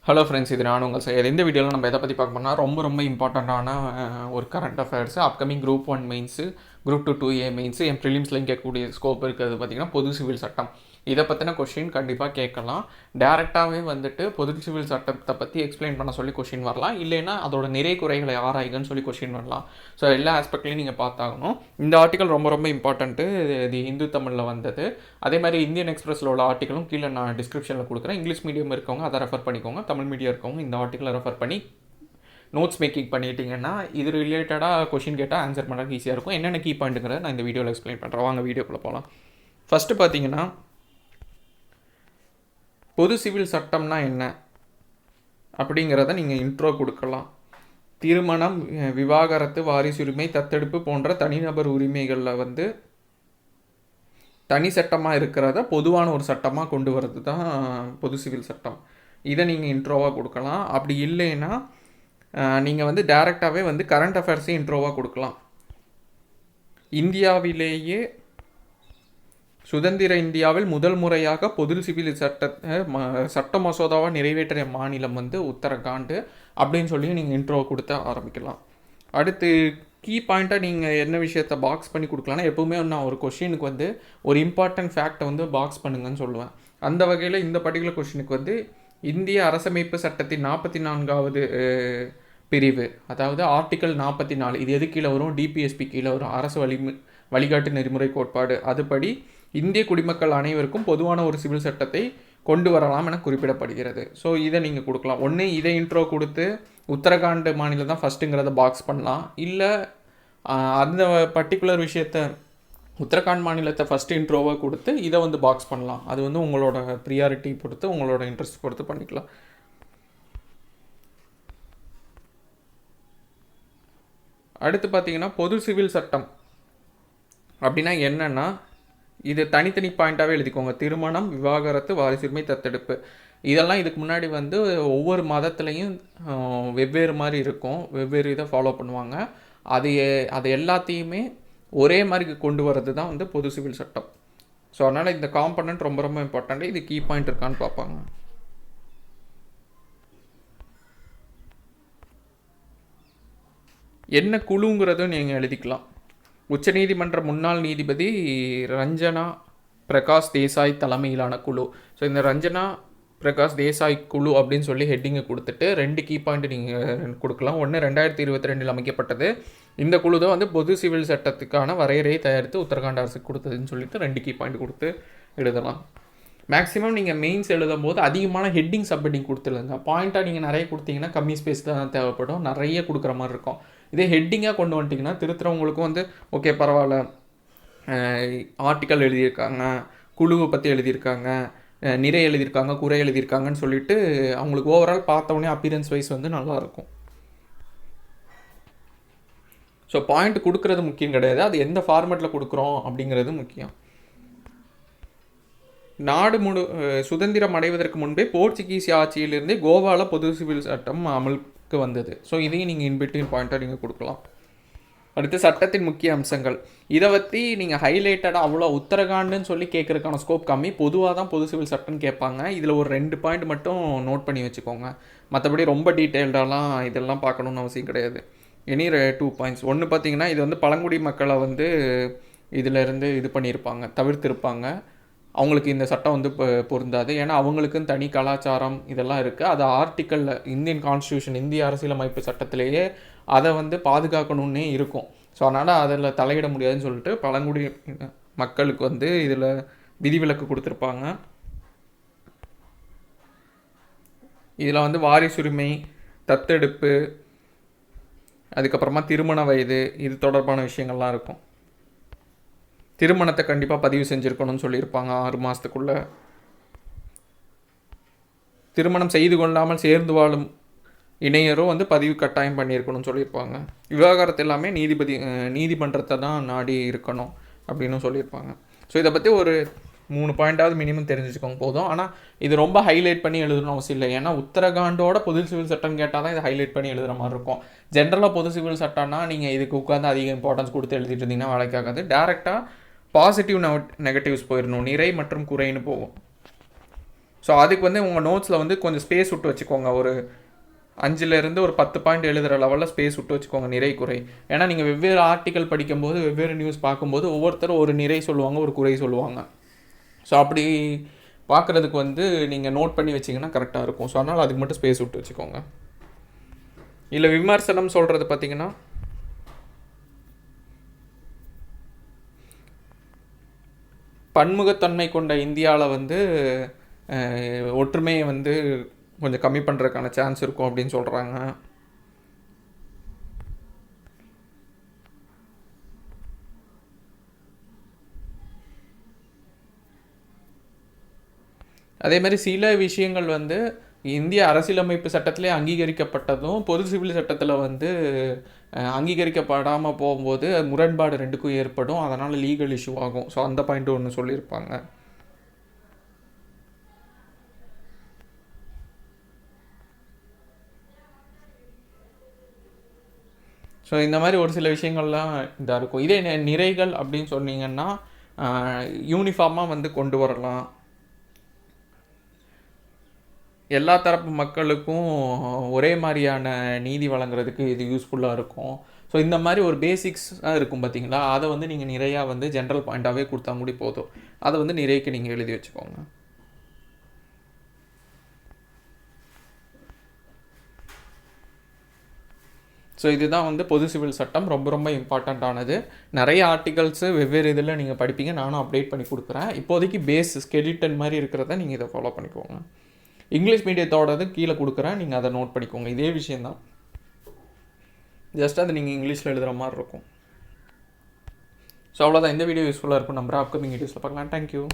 Hello friends, இது நான் உங்கள் செய்யறது. இந்த வீடியோவில் நம்ம எதை பற்றி பார்க்க போனால் ரொம்ப இம்பார்ட்டண்ட்டான ஒரு current affairs. Upcoming group 1 mains, group 2 2A mains, என் ப்ரிலிம்ஸில் கேட்கக்கூடிய ஸ்கோப் இருக்கிறது பார்த்திங்கன்னா பொது சிவில் சட்டம். இதை பற்றின கொஷின் கண்டிப்பாக கேட்கலாம். டேரெக்டாகவே வந்துட்டு பொது சிவில் சட்டத்தை பற்றி எக்ஸ்பிளைன் பண்ண சொல்லி கொஷின் வரலாம், இல்லைன்னா அதோட நிறை குறைகளை ஆராய்கன்னு சொல்லி கொஷின் வரலாம். ஸோ எல்லா ஆஸ்பெக்ட்லையும் நீங்கள் பார்த்தாகணும். இந்த ஆர்டிக்கல் ரொம்ப இம்பார்ட்டண்ட்டு. இது இந்து தமிழில் வந்தது. அதே மாதிரி இந்தியன் எக்ஸ்பிரஸில் உள்ள ஆர்டிக்கலும் கீழே நான் டிஸ்கிரிப்ஷனில் கொடுக்குறேன். இங்கிலீஷ் மீடியம் இருக்கவங்க அதை ரெஃபர் பண்ணிக்கோங்க. தமிழ் மீடியம் இருக்கவங்க இந்த ஆர்டிக்கலை ரெஃபர் பண்ணி நோட்ஸ் மேக்கிங் பண்ணிட்டீங்கன்னா இது ரிலேட்டடாக கொஷின் கேட்டால் ஆன்சர் பண்ணுறதுக்கு ஈஸியாக இருக்கும். என்னென்ன கீ பாயிண்ட்டுங்கிறத நான் இந்த வீடியோவில் எக்ஸ்பிளைன் பண்ணுறேன். வாங்க வீடியோக்குள்ளே போகலாம். ஃபஸ்ட்டு பார்த்தீங்கன்னா பொது சிவில் சட்டம்னா என்ன அப்படிங்கிறத நீங்கள் இன்ட்ரோ கொடுக்கலாம். திருமணம், விவாகரத்து, வாரிசுரிமை, தத்தெடுப்பு போன்ற தனிநபர் உரிமைகளில் தனி சட்டமாக இருக்கிறத பொதுவான ஒரு சட்டமாக கொண்டு வர்றது தான் பொது சிவில் சட்டம். இதை நீங்கள் இன்ட்ரோவாக கொடுக்கலாம். அப்படி இல்லைன்னா நீங்கள் டைரெக்டாகவே கரண்ட் அஃபேர்ஸையும் இன்ட்ரோவாக கொடுக்கலாம். இந்தியாவிலேயே சுதந்திர இந்தியாவில் முதல் முறையாக பொது சிவில் சட்ட மசோதாவாக நிறைவேற்றிய மாநிலம் உத்தரகாண்ட் அப்படின்னு சொல்லி நீங்கள் இன்ட்ரோ கொடுத்து ஆரம்பிக்கலாம். அடுத்து கீ பாயிண்ட்டாக நீங்கள் என்ன விஷயத்தை பாக்ஸ் பண்ணி கொடுக்கலான்னா, எப்போவுமே நான் ஒரு கொஷினுக்கு ஒரு இம்பார்ட்டன்ட் ஃபேக்டை பாக்ஸ் பண்ணுங்கன்னு சொல்லுவேன். அந்த வகையில் இந்த பர்டிகுலர் கொஷினுக்கு இந்திய அரசமைப்பு சட்டத்தின் 44வது பிரிவு, அதாவது ஆர்டிக்கல் 44, இது எது கீழே வரும்? டிபிஎஸ்பி கீழே வரும். அரசு வழிகாட்டு நெறிமுறை கோட்பாடு. அதுபடி இந்திய குடிமக்கள் அனைவருக்கும் பொதுவான ஒரு சிவில் சட்டத்தை கொண்டு வரலாம் என குறிப்பிடப்படுகிறது. ஸோ இதை நீங்கள் கொடுக்கலாம். ஒன்று இதை இன்ட்ரோ கொடுத்து உத்தரகாண்ட் மாநிலம் தான் ஃபஸ்ட்டுங்கிறத பாக்ஸ் பண்ணலாம். இல்லை அந்த பர்டிகுலர் விஷயத்தை உத்தரகாண்ட் மாநிலத்தை ஃபஸ்ட்டு இன்ட்ரோவாக கொடுத்து இதை பாக்ஸ் பண்ணலாம். அது உங்களோட ப்ரியாரிட்டி பொறுத்து, உங்களோட இன்ட்ரெஸ்ட் பொறுத்து பண்ணிக்கலாம். அடுத்து பார்த்தீங்கன்னா பொது சிவில் சட்டம் அப்படின்னா என்னென்னா, இது தனித்தனி பாயிண்ட்டாகவே எழுதிக்கோங்க. திருமணம், விவாகரத்து, வாரிசுரிமை, தத்தெடுப்பு, இதெல்லாம் இதுக்கு முன்னாடி ஒவ்வொரு மதத்துலேயும் வெவ்வேறு மாதிரி இருக்கும், வெவ்வேறு இதை ஃபாலோ பண்ணுவாங்க. அது எல்லாத்தையுமே ஒரே மாதிரி கொண்டு வர்றது தான் பொது சிவில் சட்டம். ஸோ அதனால் இந்த காம்பனண்ட் ரொம்ப இம்பார்ட்டண்ட். இது கீ பாயிண்ட் இருக்கான்னு பார்ப்பாங்க. என்ன குழுங்கிறதும் நீங்கள் எழுதிக்கலாம். உச்சநீதிமன்ற முன்னாள் நீதிபதி ரஞ்சனா பிரகாஷ் தேசாய் தலைமையிலான குழு. ஸோ இந்த ரஞ்சனா பிரகாஷ் தேசாய் குழு அப்படின்னு சொல்லி ஹெட்டிங்கை கொடுத்துட்டு 2 கீ பாயிண்ட் நீங்கள் கொடுக்கலாம். ஒன்று 2022 அமைக்கப்பட்டது. இந்த குழு தான் பொது சிவில் சட்டத்துக்கான வரையறையை தயாரித்து உத்தரகாண்ட் அரசுக்கு கொடுத்ததுன்னு சொல்லிட்டு 2 கீ பாயிண்ட் கொடுத்து எழுதலாம். மேக்ஸிமம் நீங்கள் மெயின்ஸ் எழுதும் போது அதிகமான ஹெட்டிங் சப்ஹெட்டிங் கொடுத்துருங்க. பாயிண்ட்டாக நீங்கள் நிறைய கொடுத்தீங்கன்னா கம்மி ஸ்பேஸ் தான் தேவைப்படும், நிறைய கொடுக்குற மாதிரி இருக்கும். இதே ஹெட்டிங்காக கொண்டு வந்துட்டிங்கன்னா திருத்துறவங்களுக்கும் ஓகே பரவாயில்ல, ஆர்டிக்கல் எழுதியிருக்காங்க, குழுவை பற்றி எழுதியிருக்காங்க, நிறை எழுதியிருக்காங்க, குறை எழுதியிருக்காங்கன்னு சொல்லிட்டு அவங்களுக்கு ஓவரால் பார்த்தோன்னே அப்பியரன்ஸ் வைஸ் நல்லாயிருக்கும். ஸோ பாயிண்ட் கொடுக்குறது முக்கியம் கிடையாது, அது எந்த ஃபார்மேட்டில் கொடுக்குறோம் அப்படிங்கிறது முக்கியம். நாடு சுதந்திரம் அடைவதற்கு முன்பே போர்ச்சுகீஸ் ஆட்சியிலிருந்தே கோவாவில் பொது சிவில் சட்டம் அமலுக்கு வந்தது. ஸோ இதையும் நீங்கள் இன்பிட்வீன் பாயிண்ட்டாக நீங்கள் கொடுக்கலாம். அடுத்து சட்டத்தின் முக்கிய அம்சங்கள். இதை பற்றி நீங்கள் ஹைலைட்டடாக அவ்வளோ உத்தரகாண்டுன்னு சொல்லி கேட்குறதுக்கான ஸ்கோப் கம்மி. பொதுவாக தான் பொது சிவில் சட்டம்னு கேட்பாங்க. இதில் ஒரு 2 பாயிண்ட் மட்டும் நோட் பண்ணி வச்சுக்கோங்க. மற்றபடி ரொம்ப டீட்டெயில்டாலாம் இதெல்லாம் பார்க்கணுன்னு அவசியம் கிடையாது. Any 2 points. ஒன்று பார்த்தீங்கன்னா, இது பழங்குடி மக்களை இதிலேருந்து இது பண்ணியிருப்பாங்க, தவிர்த்திருப்பாங்க. அவங்களுக்கு இந்த சட்டம் பொருந்தாது. ஏன்னா அவங்களுக்குன்னு தனி கலாச்சாரம் இதெல்லாம் இருக்குது. அது ஆர்டிக்கலில் இந்தியன் கான்ஸ்டியூஷன், இந்திய அரசியலமைப்பு சட்டத்திலேயே அதை பாதுகாக்கணுன்னே இருக்கும். ஸோ அதனால் அதில் தலையிட முடியாதுன்னு சொல்லிட்டு பழங்குடி மக்களுக்கு இதில் விதிவிலக்கு கொடுத்துருப்பாங்க. இதில் வாரிசுரிமை, தத்தெடுப்பு, அதுக்கப்புறமா திருமண வயது, இது தொடர்பான விஷயங்கள்லாம் இருக்கும். திருமணத்தை கண்டிப்பாக பதிவு செஞ்சுருக்கணும்னு சொல்லியிருப்பாங்க 6 மாதத்துக்குள்ளே. திருமணம் செய்து கொள்ளாமல் சேர்ந்து வாழும் இணையரும் பதிவு கட்டாயம் பண்ணியிருக்கணும்னு சொல்லியிருப்பாங்க. விவாகரத்து எல்லாமே நீதிமன்றத்தை தான் நாடி இருக்கணும் அப்படின்னு சொல்லியிருப்பாங்க. ஸோ இதை பற்றி ஒரு 3 பாயிண்ட்டாவது மினிமம் தெரிஞ்சுக்கோங்க போதும். ஆனால் இது ரொம்ப ஹைலைட் பண்ணி எழுதணும் அவசியம் இல்லை. ஏன்னா உத்தரகாண்டோட பொது சிவில் சட்டம் கேட்டால் தான் இதை ஹைலைட் பண்ணி எழுதுகிற மாதிரி இருக்கும். ஜென்ரலாக பொது சிவில் சட்டம்னா நீங்கள் இதுக்கு உட்காந்து அதிக இம்பார்ட்டன்ஸ் கொடுத்து எழுதிட்டு இருந்தீங்கன்னா வேலைக்காகாது. டேரெக்டாக பாசிட்டிவ் நெகட்டிவ்ஸ் போயிடணும், நிறை மற்றும் குறைன்னு போகும். ஸோ அதுக்கு வந்து உங்கள் நோட்ஸில் வந்து கொஞ்சம் ஸ்பேஸ் விட்டு வச்சுக்கோங்க. ஒரு 5லேருந்து ஒரு 10 பாயிண்ட் எழுதுகிற லெவலில் ஸ்பேஸ் விட்டு வச்சுக்கோங்க நிறை குறை. ஏன்னா நீங்கள் வெவ்வேறு ஆர்டிக்கல் படிக்கும்போது வெவ்வேறு நியூஸ் பார்க்கும்போது ஒவ்வொருத்தரும் ஒரு நிறை சொல்லுவாங்க, ஒரு குறை சொல்லுவாங்க. ஸோ அப்படி பார்க்குறதுக்கு வந்து நீங்கள் நோட் பண்ணி வச்சிங்கன்னா கரெக்டாக இருக்கும். ஸோ அதனால் அதுக்கு மட்டும் ஸ்பேஸ் விட்டு வச்சுக்கோங்க. இல்லை விமர்சனம் சொல்கிறது பார்த்தீங்கன்னா பன்முகத்தன்மை கொண்ட இந்தியாவில் வந்து ஒற்றுமையை வந்து கொஞ்சம் கம்மி பண்ணுறதுக்கான சான்ஸ் இருக்கும் அப்படின்னு சொல்கிறாங்க. அதே மாதிரி சில விஷயங்கள் வந்து இந்திய அரசியலமைப்பு சட்டத்திலே அங்கீகரிக்கப்பட்டதும் பொது சிவில் சட்டத்தில் வந்து அங்கீகரிக்கப்படாமல் போகும்போது முரண்பாடு ரெண்டுக்கும் ஏற்படும். அதனால் லீகல் இஷ்யூ ஆகும். ஸோ அந்த பாயிண்ட்டு ஒன்று சொல்லியிருப்பாங்க. ஸோ இந்த மாதிரி ஒரு சில விஷயங்கள்லாம் இதாக இருக்கும். இதே நிறைகள் அப்படின்னு சொன்னீங்கன்னா யூனிஃபார்மாக வந்து கொண்டு வரலாம். எல்லா தரப்பு மக்களுக்கும் ஒரே மாதிரியான நீதி வழங்குறதுக்கு இது யூஸ்ஃபுல்லாக இருக்கும். ஸோ இந்த மாதிரி ஒரு பேசிக்ஸாக இருக்கும் பார்த்தீங்களா, அதை வந்து நீங்கள் நிறையா வந்து ஜென்ரல் பாயிண்ட்டாகவே கொடுத்தா கூட போதும். அதை வந்து நிறைக்கு நீங்கள் எழுதி வச்சுக்கோங்க. ஸோ இதுதான் வந்து பொது சிவில் சட்டம் ரொம்ப ரொம்ப இம்பார்ட்டண்ட்டானது. நிறைய ஆர்டிகல்ஸு வெவ்வேறு இதில் நீங்கள் படிப்பீங்க, நானும் அப்டேட் பண்ணி கொடுக்குறேன். இப்போதைக்கு பேஸ் ஸ்கெலிட்டன் மாதிரி இருக்கிறத நீங்கள் இதை ஃபாலோ பண்ணிக்கோங்க. இங்கிலீஷ் மீடியத்தோடது கீழே கொடுக்குறேன், நீங்கள் அதை நோட் பண்ணிக்கோங்க. இதே விஷயந்தான், ஜஸ்ட் அது நீங்கள் இங்கிலீஷில் எழுதுகிற மாதிரி இருக்கும். ஸோ அவ்வளோதான். இந்த வீடியோ யூஸ்ஃபுல்லாக இருக்கும் நம்புறேன். அப்கமிங் வீடியோஸில் பார்க்கலாம். தேங்க்யூ.